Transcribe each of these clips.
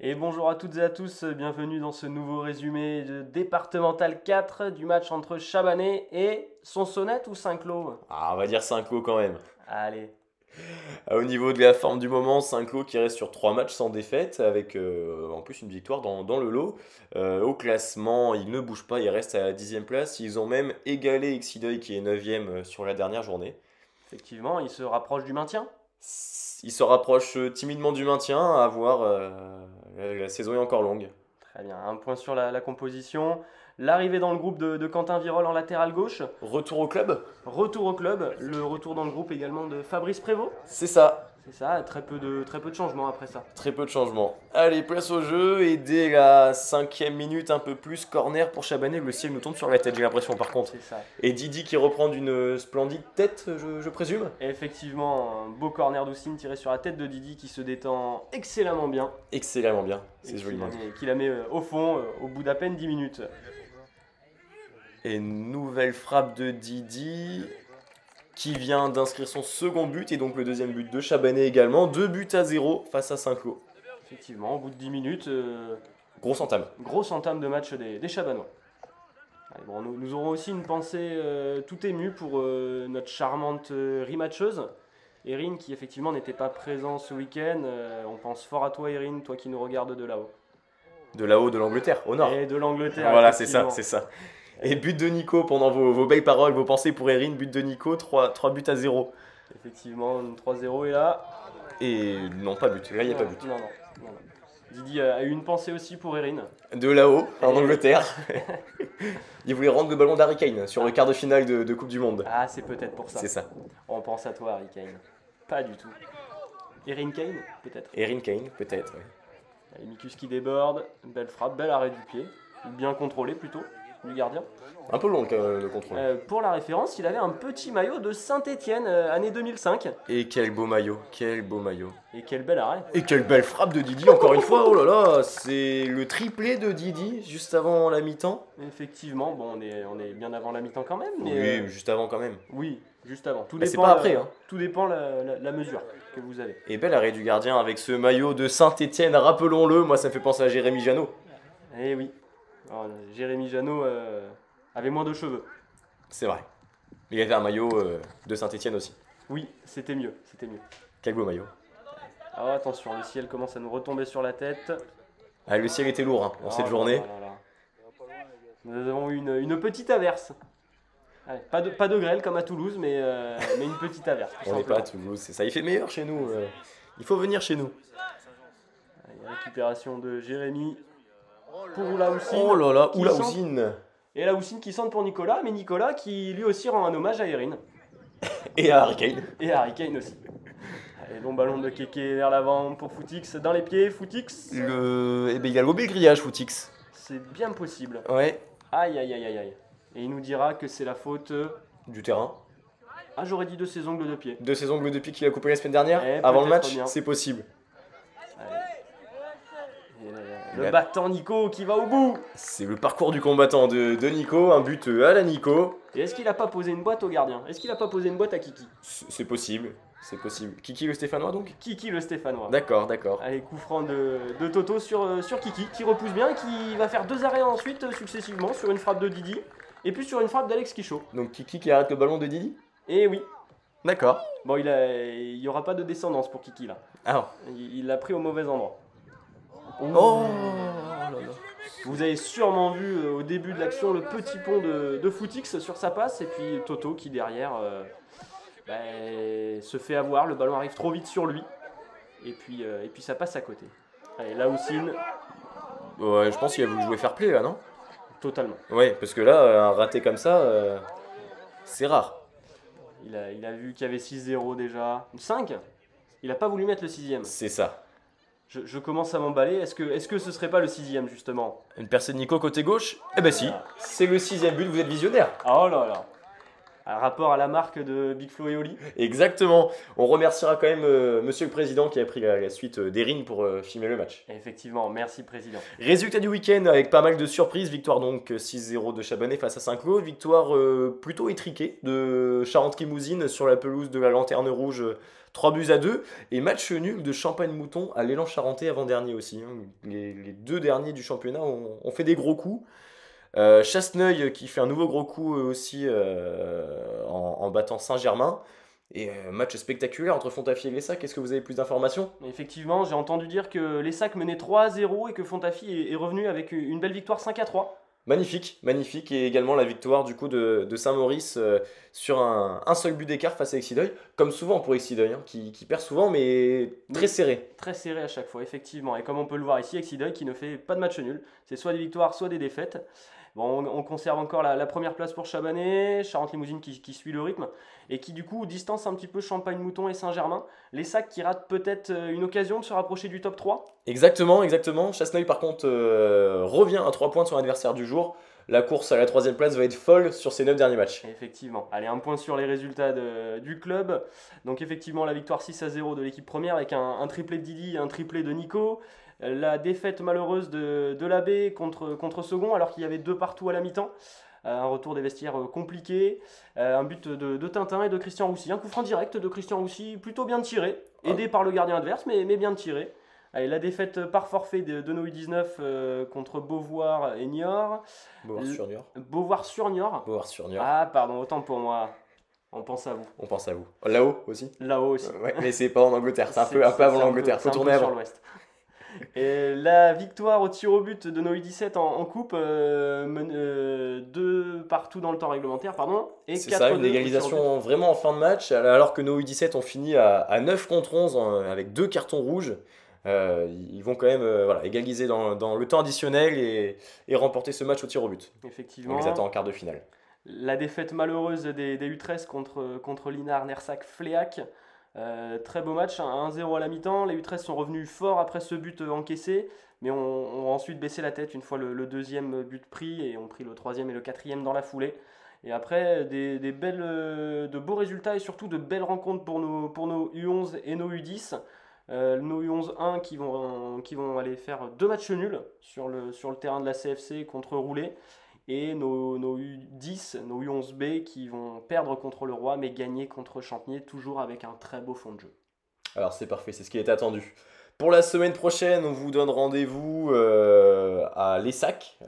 Et bonjour à toutes et à tous, bienvenue dans ce nouveau résumé de départemental 4 du match entre Chabanais et Sonsonnette ou Saint-Cloud. Ah, on va dire Saint-Cloud quand même. Allez, Au niveau de la forme du moment, Saint-Cloud qui reste sur 3 matchs sans défaite, avec en plus une victoire dans le lot. Au classement, ils ne bougent pas, ils restent à la 10e place. Ils ont même égalé Exideuil qui est 9e sur la dernière journée. effectivement, il se rapproche du maintien. Ils se rapprochent timidement du maintien, à voir, la saison est encore longue. Très bien, un point sur la composition. L'arrivée dans le groupe de Quentin Virol en latéral gauche. Retour au club? Retour au club, le retour dans le groupe également de Fabrice Prévost. C'est ça. C'est ça, très peu de changements après ça. Très peu de changements. Allez, place au jeu, et dès la 5e minute, un peu plus, corner pour Chabanais, le ciel nous tombe sur la tête, j'ai l'impression par contre. C'est ça. Et Didi qui reprend d'une splendide tête, je présume. Et effectivement, un beau corner d'Oussine tiré sur la tête de Didi qui se détend excellemment bien. Excellemment bien, Et c'est joliment. qui la met au fond au bout d'à peine 10 minutes. Et nouvelle frappe de Didi, qui vient d'inscrire son second but, et donc le deuxième but de Chabanais également. 2 buts à 0 face à Saint-Cloud. Effectivement, au bout de 10 minutes, Grosse entame. grosse entame de match des Chabanois. Allez, bon, nous aurons aussi une pensée tout émue pour notre charmante rematcheuse, Erin, qui effectivement n'était pas présent ce week-end. On pense fort à toi, Erin, toi qui nous regardes de là-haut. De là-haut de l'Angleterre, au nord. Et de l'Angleterre, Voilà, c'est ça, effectivement. c'est ça. Et but de Nico, pendant vos belles paroles, vos pensées pour Erin, but de Nico, 3 buts à 0. Effectivement, 3-0 et là. Et non, pas but, là il n'y a pas but. Non, non, non, non. Didi a eu une pensée aussi pour Erin. De là-haut, en Et- Angleterre, il voulait rendre le ballon d'Harry Kane sur le quart de finale de Coupe du Monde. Ah, c'est peut-être pour ça. C'est ça. On pense à toi, Harry Kane. Pas du tout. Erin Kane, peut-être. Erin Kane, peut-être. Ouais. Allez, Mikus qui déborde, belle frappe, bel arrêt du pied. Bien contrôlé plutôt, du gardien. Un peu long le contrôle. Pour la référence, il avait un petit maillot de Saint-Étienne, année 2005. Et quel beau maillot, quel beau maillot. Et quel bel arrêt. Et quelle belle frappe de Didi, encore une fois, oh là là, c'est le triplé de Didi, juste avant la mi-temps. Effectivement, bon, on est bien avant la mi-temps quand même. Mais, Oui, juste avant quand même. oui, juste avant. Tout Bah, c'est dépend, pas après, hein. Tout dépend la mesure que vous avez. Et bel arrêt du gardien avec ce maillot de Saint-Étienne, rappelons-le, moi ça me fait penser à Jérémy Janot. Eh oui. Alors, Jérémy Janot avait moins de cheveux. C'est vrai. Il y avait un maillot de Saint-Étienne aussi. Oui, c'était mieux, c'était mieux. Quel beau maillot. Alors attention, le ciel commence à nous retomber sur la tête. Ah, le ciel était lourd hein, en Oh cette là journée. là là là. Nous avons eu une petite averse. Allez, pas de grêle comme à Toulouse, mais une petite averse. Tout On n'est pas à simplement. Toulouse, c'est ça. Il fait meilleur chez nous. Il faut venir chez nous. Allez, récupération de Jérémy pour Oulaoussine. Oh là là, qui oula centre. Ousine. Et Laoussine qui centre pour Nicolas, mais Nicolas qui lui aussi rend un hommage à Erin. Et à Harry Kane. Et à Harry Kane aussi. Allez, long ballon de Kéké vers l'avant pour Footix dans les pieds. Footix, Eh ben, il a lobé le grillage, Footix. c'est bien possible. Ouais, Aïe aïe aïe aïe aïe. Et il nous dira que c'est la faute. du terrain. Ah, j'aurais dit de ses ongles de pied. De ses ongles de pied qu'il a coupé la semaine dernière, Eh, avant le peut-être match, bien. c'est possible. Et le battant Nico qui va au bout. C'est le parcours du combattant de Nico, un but à la Nico. Et est-ce qu'il a pas posé une boîte au gardien? Est-ce qu'il a pas posé une boîte à Kiki? C'est possible, c'est possible. Kiki le Stéphanois donc? Kiki le Stéphanois. D'accord, d'accord. Allez, coup franc de Toto sur Kiki, qui repousse bien, et qui va faire deux arrêts ensuite successivement sur une frappe de Didi, et puis sur une frappe d'Alex Quichot. Donc Kiki qui arrête le ballon de Didi? Et oui, D'accord. bon, il y aura pas de descendance pour Kiki là. Alors. Il l'a pris au mauvais endroit. Oh là là. Vous avez sûrement vu au début de l'action le petit pont de Footix sur sa passe, et puis Toto qui derrière se fait avoir, le ballon arrive trop vite sur lui, et puis ça passe à côté. Allez, là Oussine, Ouais, je pense qu'il a voulu jouer fair play là, non? totalement. Ouais, parce que là, un raté comme ça, c'est rare. Il a vu qu'il y avait 6-0 déjà. 5. Il a pas voulu mettre le sixième. C'est ça. Je commence à m'emballer. Est-ce que ce serait pas le sixième justement? Une percée de Nico côté gauche? Eh ben si, c'est le 6e but, vous êtes visionnaire. Oh là là. Un rapport à la marque de Big Flo et Oli. Exactement. On remerciera quand même Monsieur le Président qui a pris la suite d'Erin pour filmer le match. Effectivement, merci Président. Résultat du week-end avec pas mal de surprises. Victoire donc 6-0 de Chabanais face à Saint-Cloud. Victoire plutôt étriquée de Charente-Limousine sur la pelouse de la Lanterne Rouge. 3-2. Et match nul de Champagne-Mouton à l'Élan Charentais avant-dernier aussi. Hein. Les deux derniers du championnat ont fait des gros coups. Chasseneuil qui fait un nouveau gros coup aussi en battant Saint-Germain. Et match spectaculaire entre Fontafie et Lessac. Est-ce que vous avez plus d'informations? Effectivement, j'ai entendu dire que Lessac menait 3-0 et que Fontafie est revenu avec une belle victoire 5-3. Magnifique, magnifique. Et également la victoire du coup de Saint-Maurice sur un seul but d'écart face à Exideuil. Comme souvent pour Exideuil, hein, qui perd souvent mais très serré. Très serré à chaque fois, effectivement. Et comme on peut le voir ici, Exideuil qui ne fait pas de match nul. C'est soit des victoires, soit des défaites. Bon, on conserve encore la première place pour Chabanais, Charente-Limousine qui suit le rythme et qui du coup distance un petit peu Champagne-Mouton et Saint-Germain. Les Sacs qui ratent peut-être une occasion de se rapprocher du top 3. Exactement, exactement. Chasseneuil par contre revient à 3 points de son adversaire du jour. La course à la 3e place va être folle sur ses 9 derniers matchs. Effectivement. Allez, un point sur les résultats du club. Donc effectivement, la victoire 6-0 de l'équipe première avec un triplé de Didi et un triplé de Nico. La défaite malheureuse de l'Abbé contre Second alors qu'il y avait 2 partout à la mi-temps. Un retour des vestiaires compliqué. Un but de Tintin et de Christian Roussy. Un coup franc direct de Christian Roussy, plutôt bien tiré. Aidé par le gardien adverse, mais bien tiré. Allez, la défaite par forfait de nos U19 contre Beauvoir et Niort. Beauvoir-sur-Niort. Beauvoir-sur-Niort. Beauvoir-sur-Niort. Ah, pardon, autant pour moi. On pense à vous. On pense à vous. Là-haut aussi. Là-haut aussi. Ouais, mais c'est pas en Angleterre, c'est un peu avant l'Angleterre. Faut tourner avant. Sur l'ouest. Et la victoire au tir au but de nos U17 en coupe, 2 partout dans le temps réglementaire, pardon. Et c'est ça, une égalisation vraiment en fin de match, alors que nos U17 ont fini à 9 contre 11 avec 2 cartons rouges. Ils vont quand même égaliser dans le temps additionnel et remporter ce match au tir au but. Effectivement. On les attend en quart de finale. La défaite malheureuse des U13 contre Linard, Nersac, Fléac. Très beau match, 1-0 à la mi-temps. Les U13 sont revenus forts après ce but encaissé, mais ont ensuite baissé la tête une fois le deuxième but pris et ont pris le troisième et le quatrième dans la foulée. Et après, de beaux résultats et surtout de belles rencontres pour nos U11 et nos U10. Nos U11-1 qui vont aller faire 2 matchs nuls sur le terrain de la CFC contre Roulet. Et nos U10, nos U11B qui vont perdre contre le Roi mais gagner contre Champniers, toujours avec un très beau fond de jeu. Alors c'est parfait, c'est ce qui est attendu. Pour la semaine prochaine, on vous donne rendez-vous à Lessac.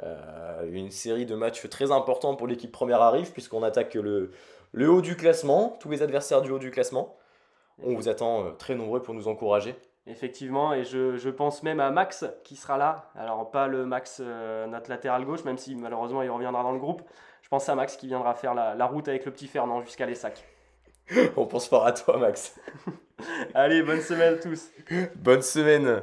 Une série de matchs très importants pour l'équipe première arrive puisqu'on attaque le haut du classement, tous les adversaires du haut du classement. On vous attend très nombreux pour nous encourager. Effectivement, et je pense même à Max qui sera là. Alors pas le Max, notre latéral gauche, même si malheureusement il reviendra dans le groupe. Je pense à Max qui viendra faire la route avec le petit Fernand jusqu'à Lessac. On pense fort à toi Max. Allez, bonne semaine à tous. Bonne semaine.